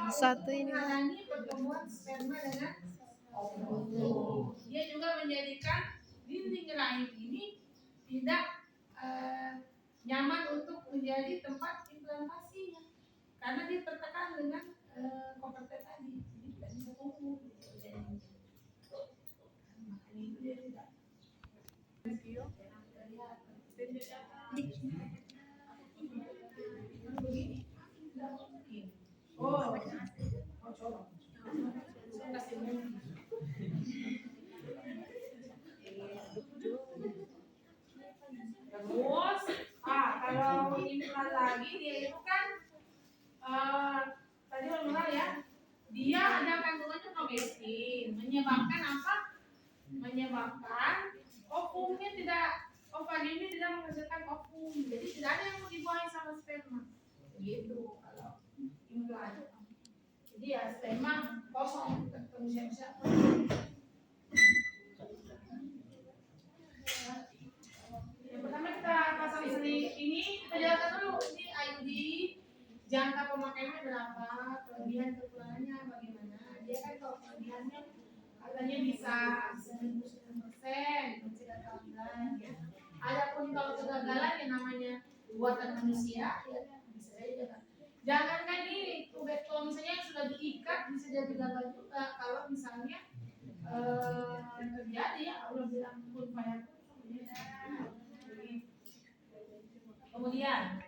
Satu ini menghalangi pertumbuhan sperma dengan ovum. Dia juga menjadikan dinding rahim ini tidak nyaman untuk menjadi tempat implantasinya karena dia tertekan dengan koperten tadi, jadi tidak bisa tumbuh. Makanya itu dia tidak. Coba. Terus, kalau implan lagi dia itu kan tadi mengenal ya, dia ada kandungannya progesterin, menyebabkan apa? Menyebabkan ovumnya ovariumnya tidak menghasilkan ovum, jadi tidak ada yang mau dibuang sama sperma. Begitu kalau implan. Jadi ya sperma kosong, ketemu siapa-siapa. Yang pertama kita pasang ini, kita jelaskan dulu ini IUD, jangka pemakaiannya berapa, kelebihan kekurangannya bagaimana. Dia kan kalau kelebihannya katanya bisa 99%, mencegah kehamilan. Ya. Adapun kalau kegagalan yang namanya buatan manusia, ya bisa saja. Jangankan ini, kalau misalnya yang sudah diikat bisa jadi gagal juga. Kalau misalnya terjadi ya Allah bilang kun fayakun. Kemudian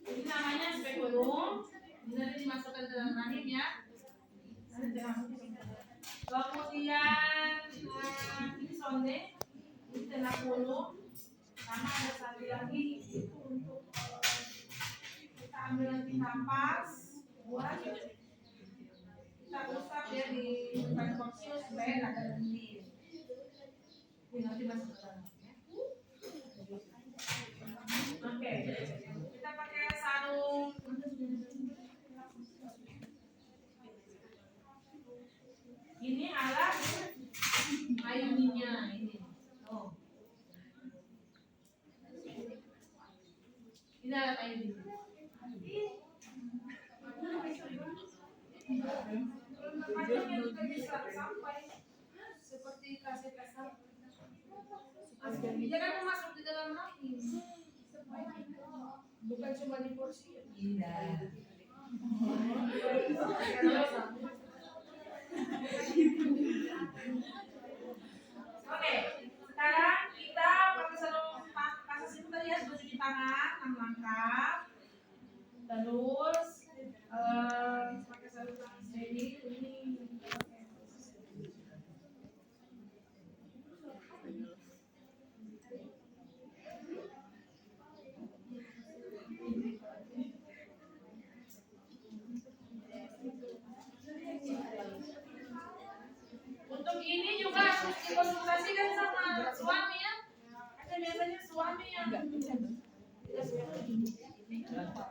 ini namanya spekulum, nanti dimasukkan ke dalam rahim ya. Kemudian ini sonde, ini tenakulum, sama ada satu lagi itu untuk kita ambil nanti napas buat kita usap ya di depan koksil supaya nggak ada lendir. Ini nanti masuk ke dalam. Oke, kita pakai sarung. Ini alat IUD-nya ini. Oh. Ini alat IUD. Panjangnya juga bisa sampai seperti kaset-kaset. Jangan masuk di dalam rahim. Bukan cuma di porsi. Tidak. Oke, sekarang kita pakai sarung kasus simple ya, cuci tangan 6 langkah. Terus pakai sarung tangan ini. Untuk ini juga harus dikonsultasikan sama suami ya. Ada biasanya suami yang katanya kenapa?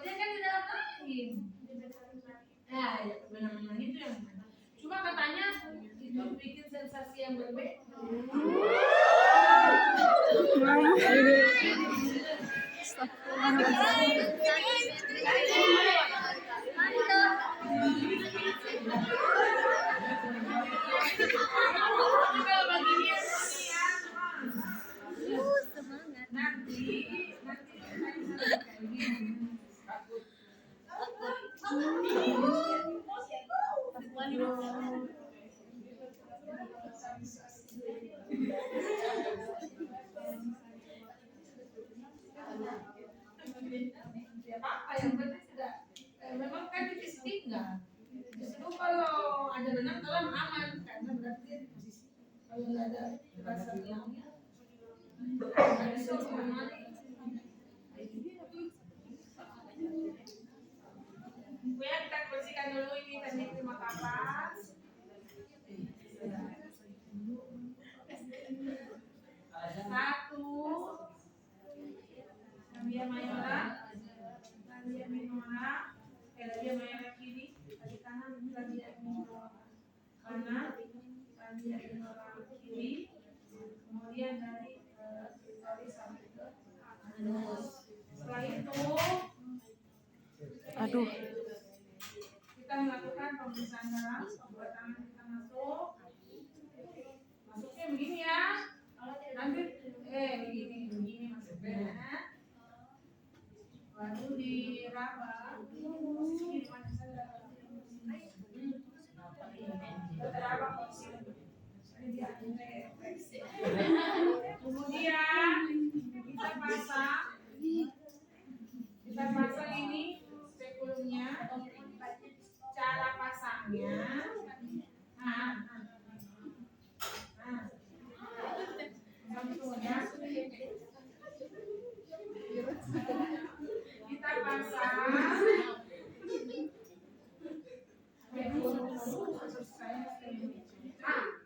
Dia kan di dalam rahim. Nah, ya benar-benar itu yang mana. Cuma katanya itu bikin sensasi yang berbeda. Apa yang penting sudah memang kan tipis tinggal. Justru kalau ada benang dalam aman karena berarti posisi kalau nggak ada rasa benangnya ada suatu mati. Ya kita bersihkan dulu ini teknik terima kapas. mayora, labia minora, labia mayora kiri, dari kanan labia minora kanan, labia minora kiri, kemudian dari sampai ke anus. Setelah itu, kita melakukan pemeriksaan dalam, membuat tangan kita masuk. Masuknya begini ya. Nanti begini masuknya. Lalu diraba. Teraba posisi. Kemudian kita pasang ini spekulumnya. Cara pasangnya, kita pasang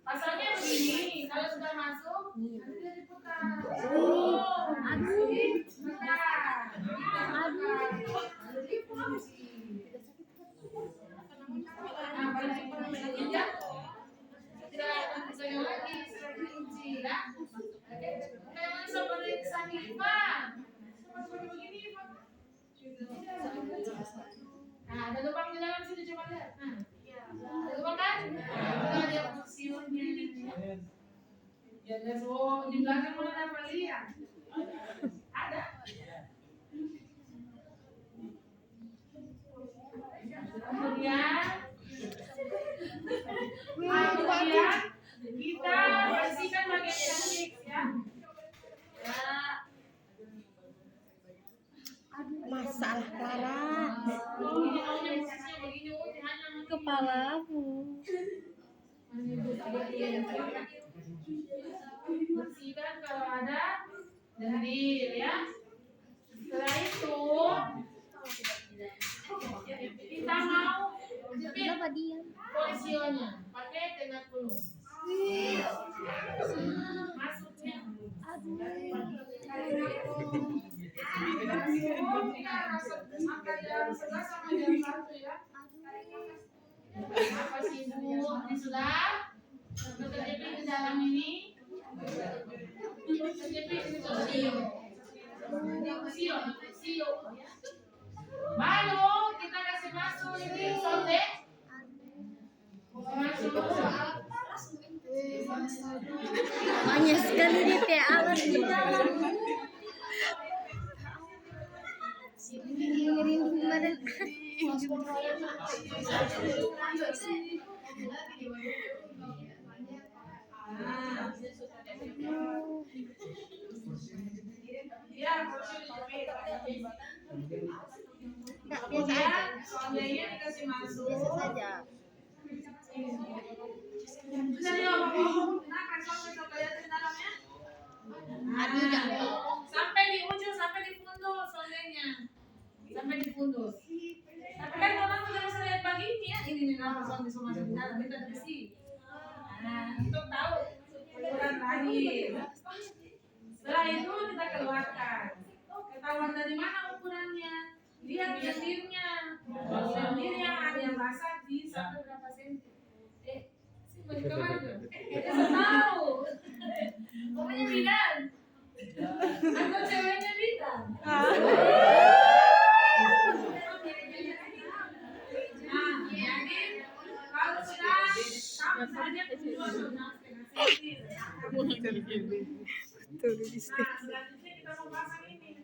pasangnya begini. Kalau sudah masuk nanti diputar. Nah, ada lubang di dalam sini, coba lihat. Ada lubang kan? Kita lihat siurnya. Ya, di belakang mana dapat lihat? Ada. Kemudian kita bersihkan bagian cantik ya. Masalah parah kepalamu. Bersihkan kalau ada lendir ya. Setelah itu kita mau jepit polisnya pakai tengah kulung. Masuknya. Maka jam 11 sama jam 1 ya. Apa sih Bu? Ini sudah terjepit di dalam ini. Terjepit di sio. Lalu kita kasih masuk ini sonde. Masuk. Banyak sekali nih kayak alat di dalam. Merinding badan. Sondenya dikasih masuk. Biasa saja. Sampai di ujung, sampai di fundus sondenya. Sampai di fundus. Tapi kan orang tidak bisa lihat begini ya. Ini nih nama sonde sama di dalam. Kita bersih. Nah, untuk tahu ukuran lahir. Setelah itu kita keluarkan. Ketahuan dari mana ukurannya? Lihat lendirnya. Lendir yang ada yang basah di sampai berapa senti? Sih kemana tuh? Kita tahu. Pokoknya bidan. Atau ceweknya bidan. Nah, jadi kalau sudah sama saja selanjutnya kita mau pasang ini.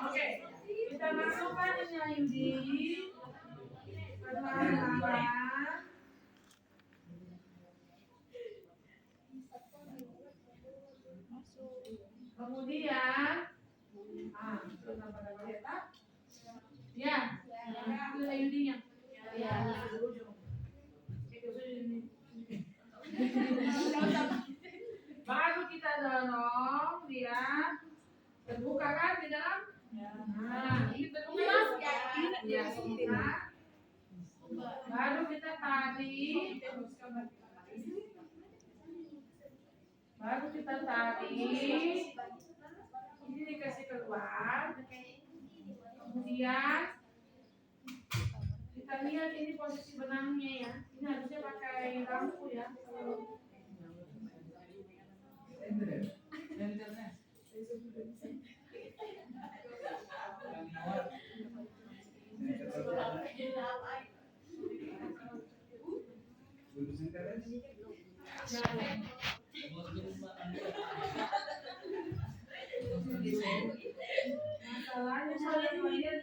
Oke, kita masukkan ini perlahan-lahan. Kemudian, sudah pada melihat tak? Ya, itu ayudinya. Ya, ujung. Baru kita dorong dia terbuka kan di dalam? Nah, ini terbuka kan? Ya, baru kita tarik. Ini dikasih keluar. Kemudian kita lihat ini posisi benangnya ya. Ini harusnya pakai lampu ya. Masalahnya saya lihat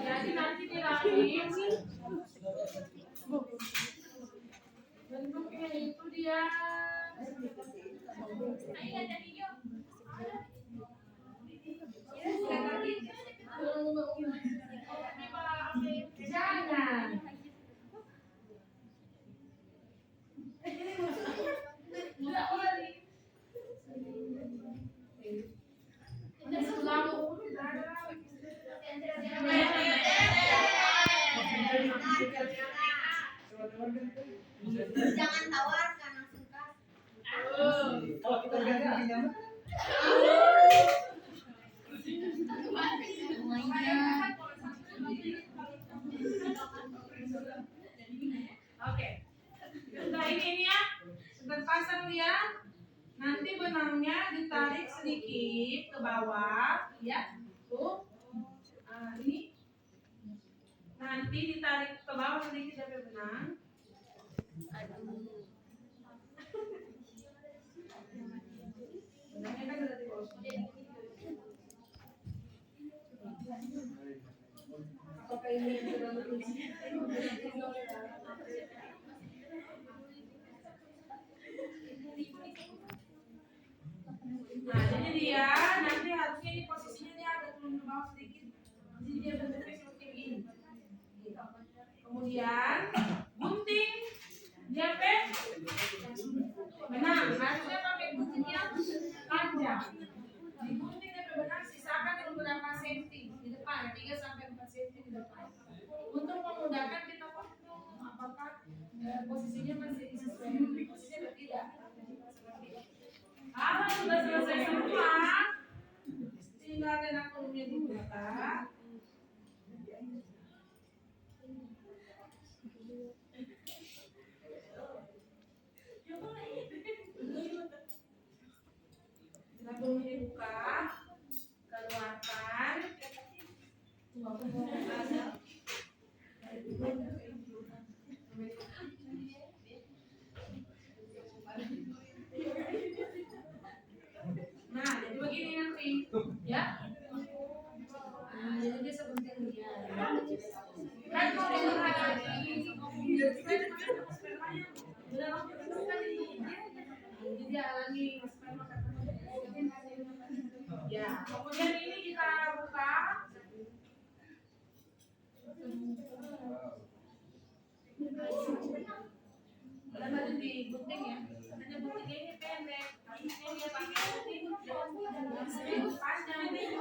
jadi nanti dirakit bentuknya itu dia jangan Jangan tawarkan langsung kasih. Kalau kita ganti nyaman. Oke. Sudah ini ya. Sudah pasang dia. Nanti benangnya ditarik sedikit ke bawah, ya. Tuh. Ini. Nanti ditarik ke bawah sedikit dari benang. Benangnya kan sudah digosok. Apakah ini sudah berfungsi? Nah, jadi dia nanti harusnya di posisinya dia agak turun ke bawah sedikit. Jadi dia bentuknya seperti ini. Kemudian gunting dia benang. Harusnya pakai gunting yang panjang. Digunting dia benang, sisakan beberapa senti di depan, 3 sampai 4 senti di depan. Untuk memudahkan kita apakah posisinya masih sesuai dengan posisinya atau tidak. Kalau sudah selesai semua, tinggal tenang kulumnya dibuka. Tenang kulumnya dibuka, keluarkan. Nah, jadi begini nanti, ya. Jadi dia sebentar dia. Kan kalau jadi alami ya. Kemudian ini kita buka. Kalau tadi digunting ya, hanya guntingnya ini pendek. Harusnya dia pakai gunting panjang ini.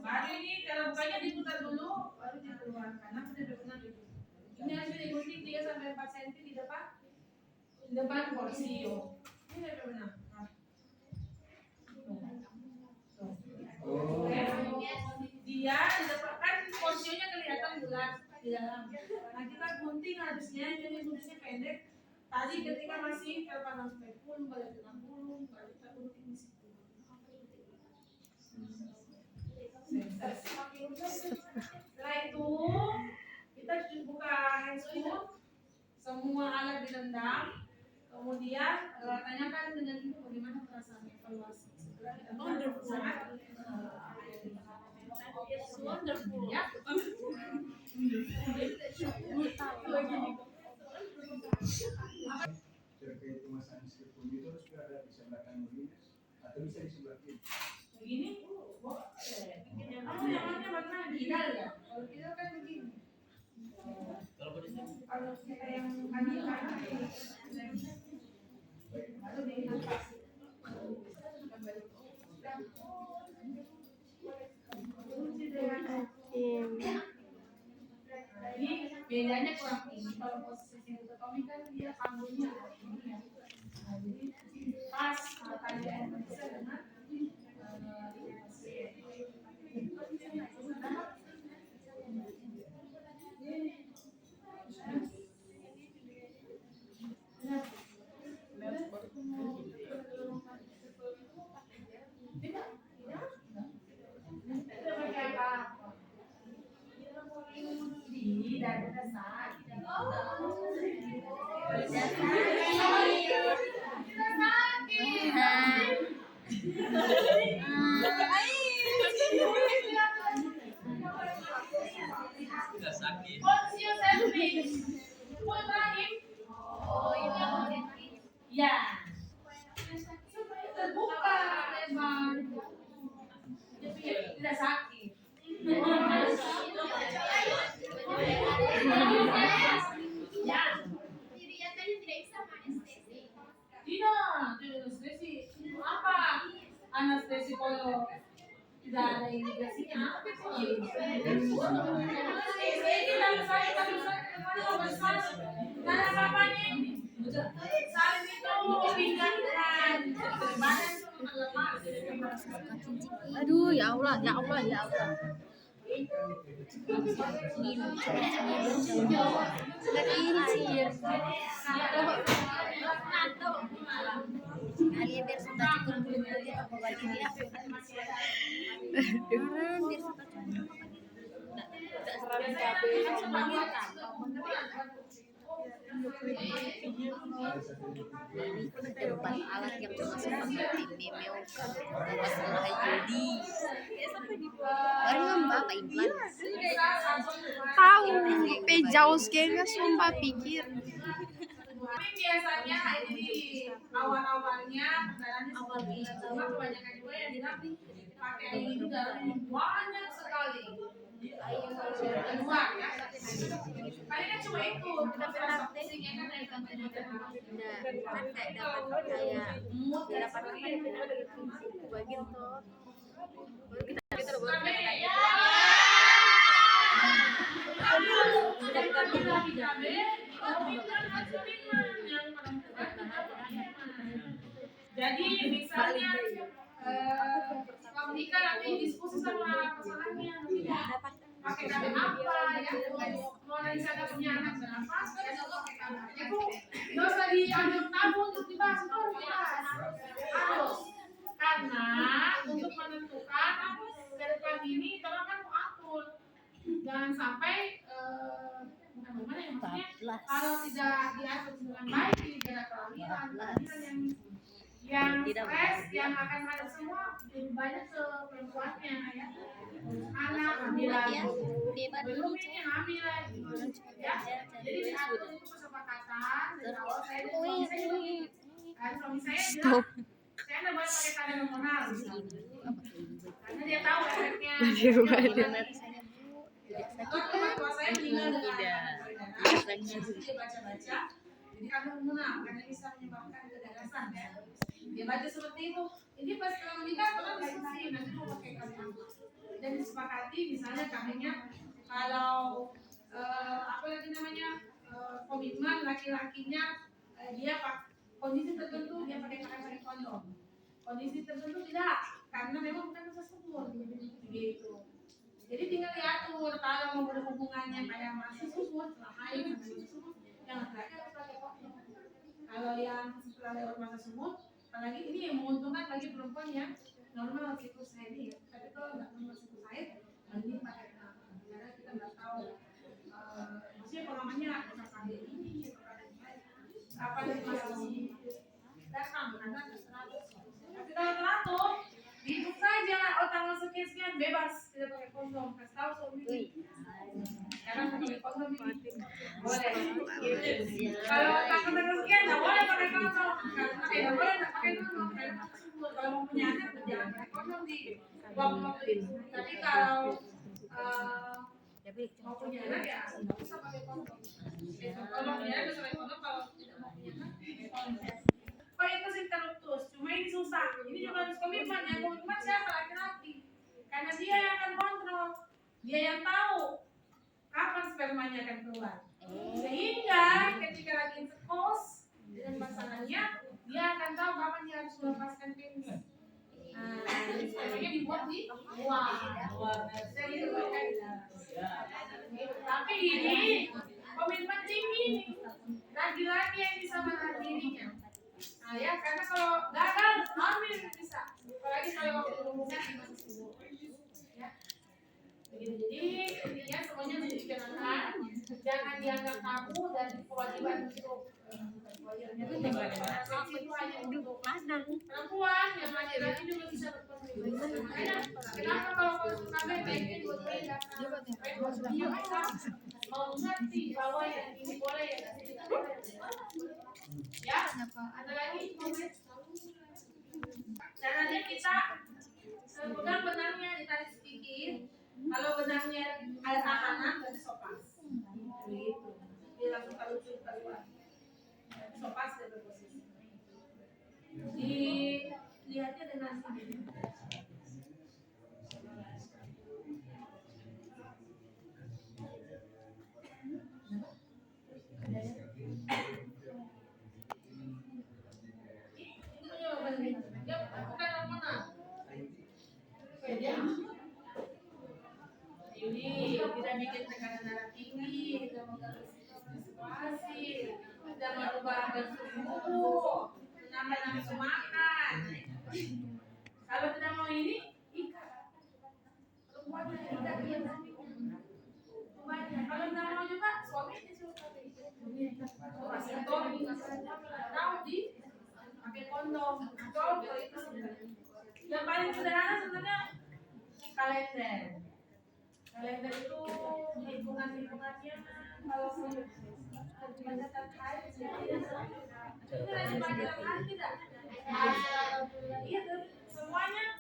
Baru ini kalau bukanya diputar dulu, baru dikeluarkan. Nanti dia benar itu. Ini harus digunting 3 sampai 4 cm di depan porsio. Ini udah benar. Dia di depan kan porsionya kelihatan bulat di dalam. Nah kita gunting harusnya, jadi guntingnya pendek. Tadi ketika masih terpasang sampai pun balik ke 60, baru kita gunting di situ. Setelah itu kita buka handscoot, semua alat direndam, kemudian tanyakan dengan ibu bagaimana perasaan evaluasi. Setelah kita sangat wonderful ya. Terkait pemasangan skill itu harus berada di sebelah kanan minus atau bisa di sebelah kiri. Begini, yang mana kidal ya? Kalau kidal kan begini. Kalau kita yang kanan baru di atas. Ini bedanya kurang tinggi. Kalau posisi Tommy kan dia panggungnya ini ya. Jadi pas matanya Indonesia dengan ya, terbuka lebar, tidak sakit. Ya. Tidak, anestesi. Apa? Anestesi kalau tidak ada indikasinya apa itu? Karena apa nih? Saling itu pinggang badan lemas. Aduh, ya Allah, ya Allah, ya Allah. Kalian biar suka cukup kulitnya apa bagi dia. Dengaran biar suka cukup. Depan alat yang termasuk pakai memeo pas mulai jadi baru ngambak apa implan Tahu, jauh sekali sumpah pikir. Tapi biasanya jadi awal-awalnya pendarahannya sama kebanyakan juga yang bilang pakai ini darahnya banyak sekali. Keluar ya. Paling kan cuma itu. Kita pusingnya kan dari kantor-kantor. kan kayak dapat kayak mood dapat bagian tuh baru kita baru kita jadi misalnya Nika nanti diskusi sama pasangannya pakai kata apa ya mau nanti saya punya anak berapa ya pakai kata itu nggak usah diambil tabung untuk dibahas itu harus karena untuk menentukan ke depan ini tolong kan mau atur jangan sampai bukan bagaimana ya maksudnya kalau tidak diatur dengan baik tidak kelahiran yang stres yang akan ada semua lebih banyak ke perempuannya ya anak hamilan belum ini hamil ya jadi diatur itu kesepakatan dari awal saya dan suami saya bilang saya nggak boleh pakai tanda hormonal karena dia tahu efeknya teman tua saya meninggal dengan dia baca-baca jadi kami hormonal karena bisa menyebabkan kegagasan ya dia baca seperti itu ini pas setelah menikah orang diskusi nanti mau pakai kami apa dan disepakati misalnya kaminya kalau apa lagi namanya komitmen laki-lakinya dia kondisi tertentu dia pakai kondom kondisi tertentu tidak karena memang bukan rasa subur gitu jadi tinggal diatur kalau mau berhubungannya kayak masih subur setelah haid masih subur yang laki-laki harus pakai kondom kalau yang setelah lewat masa subur apalagi ini yang menguntungkan bagi perempuan yang normal siklus haid ya. Tapi kalau nggak normal siklus haid, mending pakai karena kita nggak tahu. Maksudnya pengalamannya apakah dia ini atau ada yang lain. Apa yang masih datang karena terserah. Tapi kalau teratur, dihitung saja. Oh tanggal sekian bebas tidak pakai kondom. Kasih tahu suami. Sekarang pakai kondom ini boleh. Kalau tanggal sekian nggak boleh pakai kondom. Nggak boleh nggak pakai kondom. Kalau mau punya anak jangan pakai kondom di waktu itu. Tapi kalau mau punya anak ya nggak usah pakai kondom. Kalau mau punya anak bisa pakai kondom. Kalau tidak mau punya anak pakai kondom. Coitus interruptus, cuma ini susah. Ini juga harus komitmen. Yang komitmen siapa? Laki-laki. Karena dia yang akan kontrol. Dia yang tahu kapan spermanya akan keluar. Sehingga ketika lagi intercourse dengan pasangannya, dia akan tahu kapan dia harus melepaskan penis. Spermanya dibuat di luar. Tapi ini komitmen tinggi. Laki-laki yang bisa menahan dirinya. Nah ya, karena kalau gagal hamil bisa. Apalagi kalau hubungan masih sibuk. Ya. Jadi intinya semuanya dibicarakan, jangan dianggap tabu dan kewajiban untuk itu hanya untuk perempuan yang laki-laki juga bisa berkontribusi. Makanya kenapa kalau KKB pengen buat mereka mau ngerti bahwa yang ini boleh ya tidak boleh. Ya, ada lagi komen? Caranya kita pegang benangnya ditarik sedikit. Kalau benangnya ada tahanan berarti sopas. Gitu. Dia langsung taruh keluar. Sopas dari posisi. Dilihatnya dengan sini. Ini tidak bikin tekanan darah tinggi, tidak mengganggu situasi, tidak merubah suhu, menambah nafsu makan. Kalau tidak mau ini, ikat. Perempuannya tidak biasa. Kalau tidak mau juga, suaminya suruh tahu di pakai kondom atau itu. Yang paling sederhana sebenarnya kalender. Kalender itu hitungannya kalau pada saat haid itu lagi pada haid tidak? Iya semuanya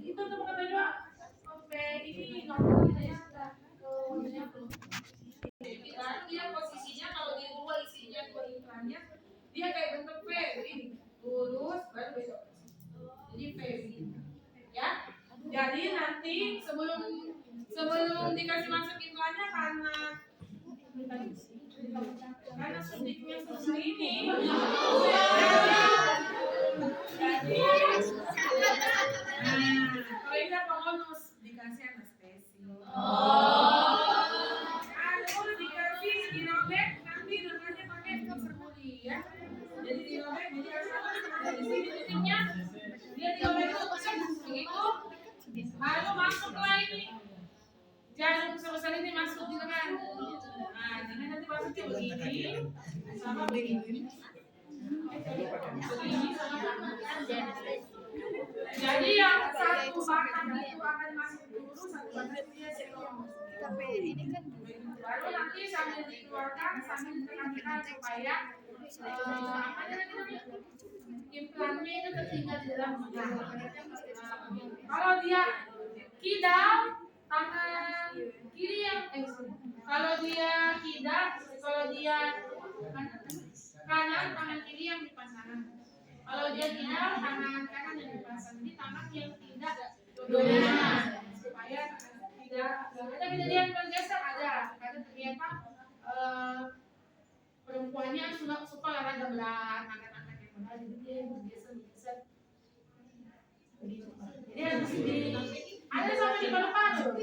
itu tuh kata juga sampai ini nomornya sudah dia posisinya kalau di dua isinya dua iklannya dia kayak bentuk V ini lurus baru besok jadi V ya. Jadi nanti sebelum dikasih masuk iklannya karena suntiknya susah ini. Jadi kalau ini bonus dikasih anestesi. Kalau dikasih dirobek nanti dengannya pakai permuli ya. Jadi dirobek jadi dari sini titiknya dia dirobek begitu. Lalu masuklah ini jarum sebesar ini masuk di lengan. Nah, nanti masuknya begini sama begini. Jadi yang satu batang itu akan masuk dulu, satu batang dia setong. Baru nanti sambil dikeluarkan sambil ditekan-tekan supaya implannya itu tertinggal di dalam lengan. Kalau dia kidal tangan kiri yang kalau dia kanan tangan kiri yang dipasang. Kalau dia kidal tangan kanan yang dipasang. Jadi tangan yang tidak dominan supaya tidak ada kejadian bergeser ada karena ternyata perempuannya suka olahraga berat angkat-angkat yang berat jadi dia bergeser. Jadi harus ada sampai di paru-paru.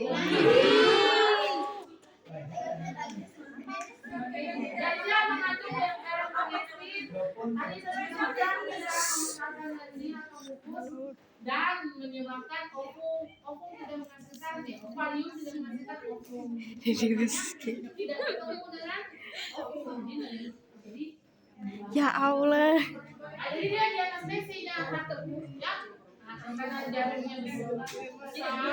Dan dia mengandung yang elektronik. Tadi saya bilang tidak menggunakan energi atau glukus dan menyebabkan ovum tidak menghasilkan ovarium tidak menghasilkan ovum. Tidak ketemu dengan ovum ini. Jadi Ya Allah. jadi dia di atas BC-nya rata ya. Nah, karena jaringnya besar, jadi